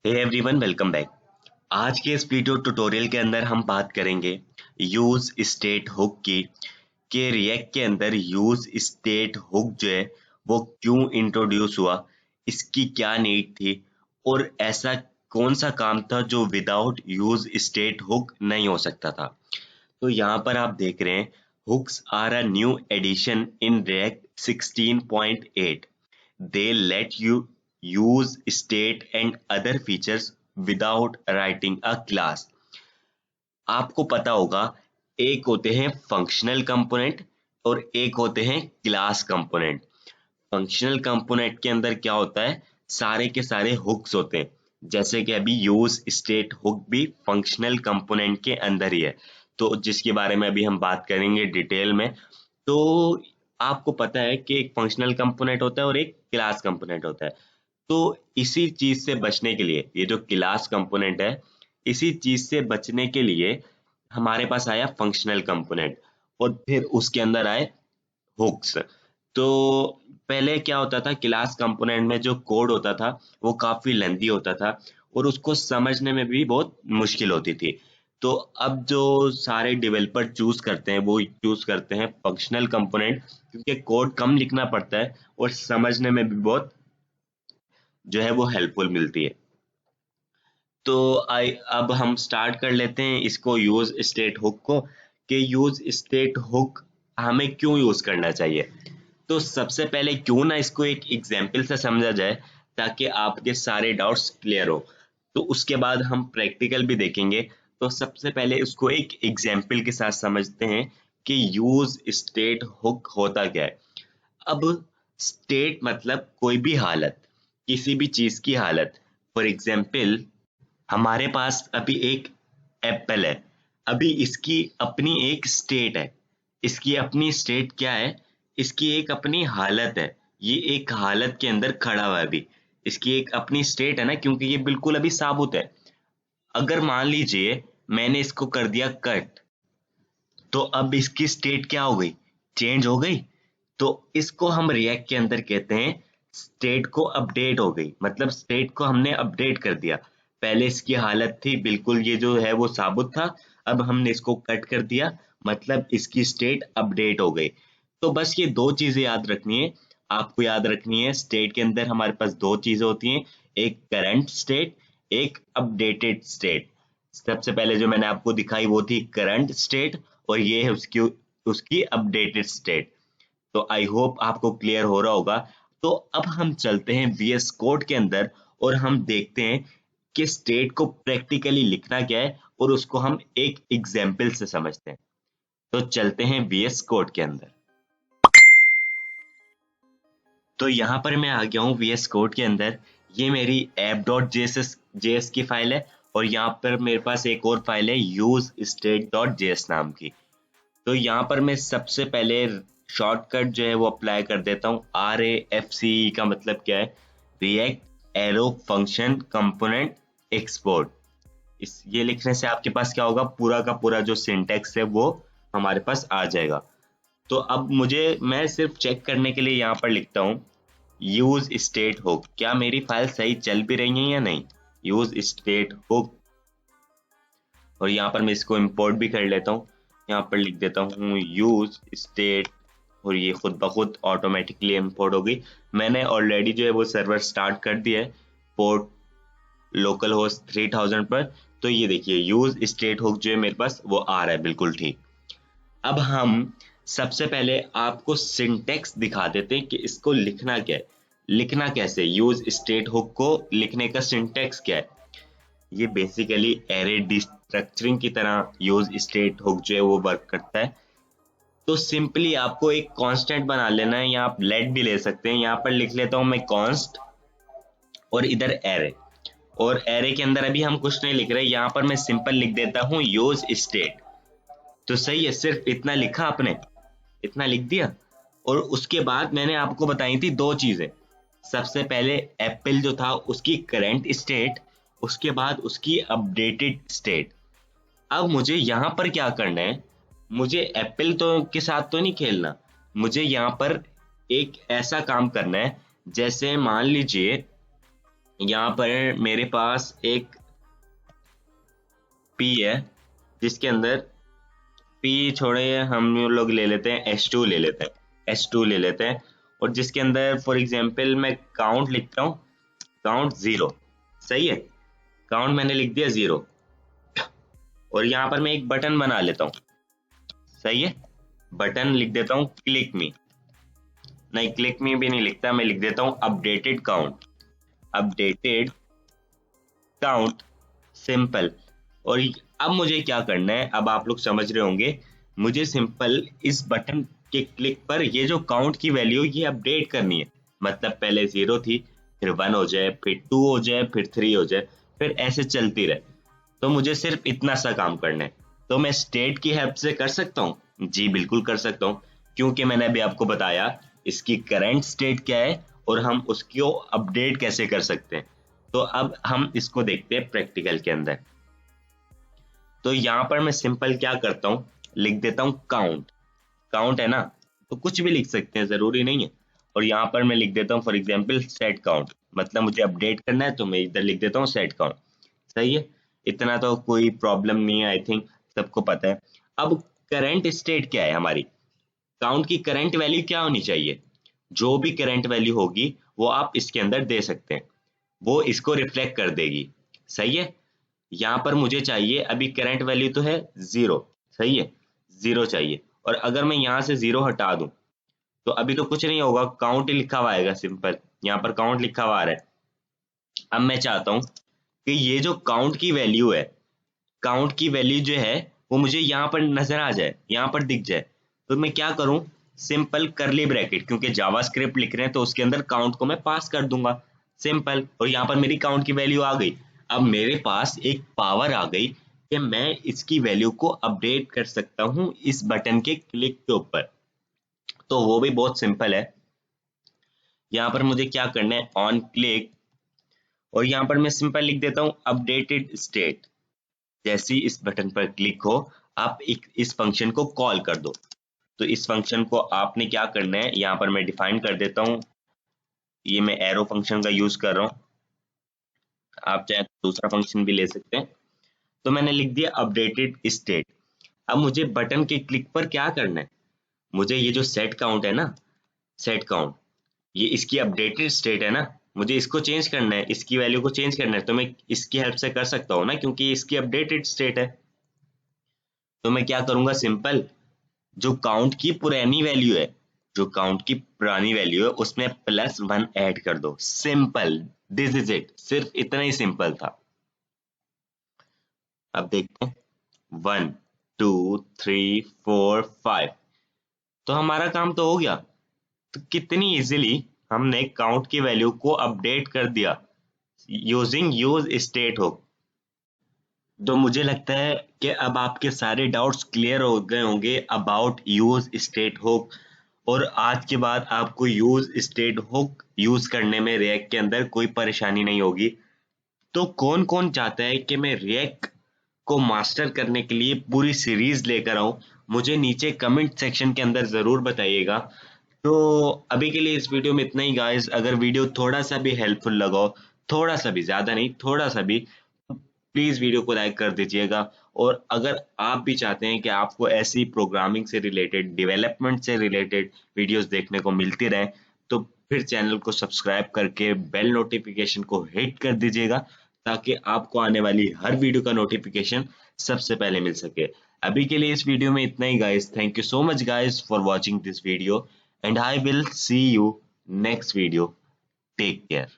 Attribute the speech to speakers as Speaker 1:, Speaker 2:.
Speaker 1: Hey everyone, welcome back. आज के इस वीडियो ट्यूटोरियल के अंदर हम बात करेंगे यूज स्टेट हुक की कि रिएक्ट के अंदर यूज स्टेट हुक जो है वो क्यों इंट्रोड्यूस हुआ, इसकी क्या नीड थी और ऐसा कौन सा काम था जो विदाउट यूज स्टेट हुक नहीं हो सकता था। तो यहाँ पर आप देख रहे हैं hooks are a new addition in React 16.8. They let you use state and other features without writing a class. आपको पता होगा, एक होते हैं फंक्शनल कंपोनेंट और एक होते हैं क्लास कंपोनेंट। फंक्शनल कंपोनेंट के अंदर क्या होता है, सारे के सारे हुक्स होते हैं। जैसे कि अभी यूज स्टेट हुक भी फंक्शनल कंपोनेंट के अंदर ही है, तो जिसके बारे में अभी हम बात करेंगे डिटेल में। तो आपको पता है कि एक फंक्शनल कंपोनेंट होता है और एक क्लास कंपोनेंट होता है। तो इसी चीज से बचने के लिए, ये जो क्लास कंपोनेंट है, इसी चीज से बचने के लिए हमारे पास आया फंक्शनल कंपोनेंट और फिर उसके अंदर आए हुक्स। तो पहले क्या होता था, क्लास कंपोनेंट में जो कोड होता था वो काफी लेंथी होता था और उसको समझने में भी बहुत मुश्किल होती थी। तो अब जो सारे डेवलपर चूज करते हैं वो चूज करते हैं फंक्शनल कंपोनेंट, क्योंकि कोड कम लिखना पड़ता है और समझने में भी बहुत जो है वो हेल्पफुल मिलती है। तो अब हम स्टार्ट कर लेते हैं इसको, यूज स्टेट हुक को, कि यूज स्टेट हुक हमें क्यों यूज करना चाहिए। तो सबसे पहले क्यों ना इसको एक एग्जाम्पल से समझा जाए ताकि आपके सारे डाउट्स क्लियर हो। तो उसके बाद हम प्रैक्टिकल भी देखेंगे। तो सबसे पहले उसको एक एग्जाम्पल के साथ समझते हैं कि यूज स्टेट हुक होता क्या है। अब स्टेट मतलब कोई भी हालत, किसी भी चीज की हालत। फॉर एग्जाम्पल, हमारे पास अभी एक एप्पल है, अभी इसकी अपनी एक स्टेट है। इसकी अपनी स्टेट क्या है, इसकी एक अपनी हालत है। ये एक हालत के अंदर खड़ा हुआ है अभी। इसकी एक अपनी स्टेट है ना, क्योंकि ये बिल्कुल अभी साबुत है। अगर मान लीजिए मैंने इसको कर दिया कट, तो अब इसकी स्टेट क्या हो गई, चेंज हो गई। तो इसको हम रिएक्ट के अंदर कहते हैं स्टेट को अपडेट हो गई, मतलब स्टेट को हमने अपडेट कर दिया। पहले इसकी हालत थी बिल्कुल, ये जो है वो साबुत था, अब हमने इसको कट कर दिया, मतलब इसकी स्टेट अपडेट हो गई। तो बस ये दो चीजें याद रखनी है। आपको याद रखनी है, स्टेट के अंदर हमारे पास दो चीजें होती हैं, एक करंट स्टेट, एक अपडेटेड स्टेट। सबसे पहले जो मैंने आपको दिखाई वो थी करंट स्टेट और ये है उसकी उसकी अपडेटेड स्टेट। तो आई होप आपको क्लियर हो रहा होगा। तो अब हम चलते हैं VS कोड के अंदर और हम देखते हैं कि स्टेट को प्रैक्टिकली लिखना क्या है और उसको हम एक एग्जाम्पल से समझते हैं। तो चलते हैं VS कोड के अंदर। तो यहाँ पर मैं आ गया हूँ VS कोड के अंदर। ये मेरी app.js की फाइल है और यहाँ पर मेरे पास एक और फाइल है usestate.js नाम की। तो यहाँ पर मैं सबसे पहले शॉर्टकट जो है वो अप्लाई कर देता हूँ। RAFCE का मतलब क्या है, react arrow function component export. इस ये लिखने से आपके पास क्या होगा, पूरा का पूरा जो सिंटेक्स है वो हमारे पास आ जाएगा। तो अब मैं सिर्फ चेक करने के लिए यहाँ पर लिखता हूँ यूज स्टेट हुक, क्या मेरी फाइल सही चल भी रही है या नहीं। यूज स्टेट हुक, और यहाँ पर मैं इसको इंपोर्ट भी कर लेता हूँ। यहाँ पर लिख देता हूँ यूज स्टेट और ये खुद ब खुद ऑटोमेटिकली इंपोर्ट हो गई। मैंने ऑलरेडी जो है वो सर्वर स्टार्ट कर दिया है पोर्ट लोकल होस्ट 3000 पर। तो ये देखिए यूज स्टेट हुक जो है मेरे पास वो आ रहा है बिल्कुल ठीक। अब हम सबसे पहले आपको सिंटेक्स दिखा देते हैं कि इसको लिखना क्या है, लिखना कैसे। यूज स्टेट हुक को लिखने का सिंटेक्स क्या है। ये बेसिकली एरे डिस्ट्रक्चरिंग की तरह यूज स्टेट हुक जो है वो वर्क करता है। तो सिंपली आपको एक कांस्टेंट बना लेना है, या आप लेट भी ले सकते हैं। यहाँ पर लिख लेता हूं मैं कॉन्स्ट और इधर एरे, और एरे के अंदर अभी हम कुछ नहीं लिख रहे, यहाँ पर मैं सिंपल लिख देता हूँ यूज स्टेट। तो सही है, सिर्फ इतना लिखा आपने, इतना लिख दिया। और उसके बाद मैंने आपको बताई थी दो चीजें। सबसे पहले एप्पल जो था उसकी करंट स्टेट, उसके बाद उसकी अपडेटेड स्टेट। अब मुझे यहाँ पर क्या करना है, मुझे एप्पल तो के साथ तो नहीं खेलना, मुझे यहाँ पर एक ऐसा काम करना है, जैसे मान लीजिए यहाँ पर मेरे पास एक P है, जिसके अंदर P छोड़े हम लोग ले लेते हैं H2 ले लेते हैं, H2 ले लेते हैं, और जिसके अंदर फॉर एग्जाम्पल मैं काउंट लिखता हूँ, काउंट 0। सही है, काउंट मैंने लिख दिया 0, और यहाँ पर मैं एक बटन बना लेता हूँ। सही है, बटन लिख देता हूँ क्लिक मी, नहीं क्लिक मी भी नहीं लिखता, मैं लिख देता हूँ updated count, updated count simple. और अब मुझे क्या करना है, अब आप लोग समझ रहे होंगे, मुझे सिंपल इस बटन के क्लिक पर ये जो काउंट की वैल्यू ये अपडेट करनी है। मतलब पहले 0 थी, फिर 1 हो जाए, फिर 2 हो जाए, फिर 3 हो जाए, फिर ऐसे चलती रहे। तो मुझे सिर्फ इतना सा काम करना है। तो मैं स्टेट की हेल्प से कर सकता हूँ? जी बिल्कुल कर सकता हूँ, क्योंकि मैंने अभी आपको बताया इसकी करंट स्टेट क्या है और हम उसको अपडेट कैसे कर सकते हैं। तो अब हम इसको देखते हैं प्रैक्टिकल के अंदर। तो यहाँ पर मैं सिंपल क्या करता हूँ, लिख देता हूँ काउंट, काउंट है ना, तो कुछ भी लिख सकते हैं, जरूरी नहीं है। और यहाँ पर मैं लिख देता हूँ फॉर एग्जाम्पल सेट काउंट, मतलब मुझे अपडेट करना है तो मैं इधर लिख देता हूँ सेट काउंट। सही है, इतना तो कोई प्रॉब्लम नहीं है, आई थिंक सबको पता है। अब करंट स्टेट क्या है हमारी, काउंट की करंट वैल्यू क्या होनी चाहिए, जो भी करंट वैल्यू होगी वो आप इसके अंदर दे सकते हैं, वो इसको रिफ्लेक्ट कर देगी। सही है, यहाँ पर मुझे चाहिए अभी करंट वैल्यू तो है 0। सही है, 0 चाहिए, और अगर मैं यहाँ से 0 हटा दूं तो अभी तो कुछ नहीं होगा, काउंट ही लिखा हुआ आएगा सिंपल, यहाँ पर काउंट लिखा हुआ आ रहा है। अब मैं चाहता हूँ कि ये जो काउंट की वैल्यू है, काउंट की वैल्यू जो है वो मुझे यहाँ पर नजर आ जाए, यहाँ पर दिख जाए। तो मैं क्या करूँ, सिंपल करली ब्रैकेट, क्योंकि जावास्क्रिप्ट लिख रहे हैं तो उसके अंदर काउंट को मैं पास कर दूंगा सिंपल, और यहाँ पर मेरी काउंट की वैल्यू आ गई। अब मेरे पास एक पावर आ गई कि मैं इसकी वैल्यू को अपडेट कर सकता हूँ इस बटन के क्लिक के ऊपर। तो वो भी बहुत सिंपल है। यहाँ पर मुझे क्या करना है, ऑन क्लिक, और यहाँ पर मैं सिंपल लिख देता हूँ अपडेटेड स्टेट। जैसे ही इस बटन पर क्लिक हो, आप इस फंक्शन को कॉल कर दो। तो इस फंक्शन को आपने क्या करना है, यहाँ पर मैं डिफाइन कर देता हूँ, ये मैं एरो फंक्शन का यूज कर रहा हूँ, आप चाहे तो दूसरा फंक्शन भी ले सकते हैं। तो मैंने लिख दिया अपडेटेड स्टेट। अब मुझे बटन के क्लिक पर क्या करना है, मुझे ये जो सेट काउंट है ना, सेट काउंट, ये इसकी अपडेटेड स्टेट है ना, मुझे इसको चेंज करना है, इसकी वैल्यू को चेंज करना है। तो मैं इसकी हेल्प से कर सकता हूँ ना, क्योंकि ये इसकी अपडेटेड स्टेट है। तो मैं क्या करूंगा, सिंपल जो काउंट की पुरानी वैल्यू है, जो काउंट की पुरानी वैल्यू है उसमें +1 ऐड कर दो, सिंपल, दिस इज इट, सिर्फ इतना ही सिंपल था। अब देखते हैं, 1 2 3 4 5, तो हमारा काम तो हो गया। तो कितनी इजीली हमने काउंट की वैल्यू को अपडेट कर दिया यूजिंग यूज स्टेट हो। तो मुझे लगता है कि अब आपके सारे डाउट्स क्लियर हो गए होंगे अबाउट यूज स्टेट हुक, और आज के बाद आपको यूज स्टेट हुक यूज करने में रिएक्ट के अंदर कोई परेशानी नहीं होगी। तो कौन कौन चाहता है कि मैं रिएक्ट को मास्टर करने के लिए पूरी सीरीज लेकर आऊं, मुझे नीचे कमेंट सेक्शन के अंदर जरूर बताइएगा। तो अभी के लिए इस वीडियो में इतना ही गाइस। अगर वीडियो थोड़ा सा भी हेल्पफुल लगा हो, थोड़ा सा भी, ज्यादा नहीं, थोड़ा सा भी, प्लीज वीडियो को लाइक कर दीजिएगा। और अगर आप भी चाहते हैं कि आपको ऐसी प्रोग्रामिंग से रिलेटेड, डेवलपमेंट से रिलेटेड वीडियोस देखने को मिलती रहे, तो फिर चैनल को सब्सक्राइब करके बेल नोटिफिकेशन को हिट कर दीजिएगा, ताकि आपको आने वाली हर वीडियो का नोटिफिकेशन सबसे पहले मिल सके। अभी के लिए इस वीडियो में इतना ही guys. Thank you so much guys for watching this video, and I will see you next video. Take care.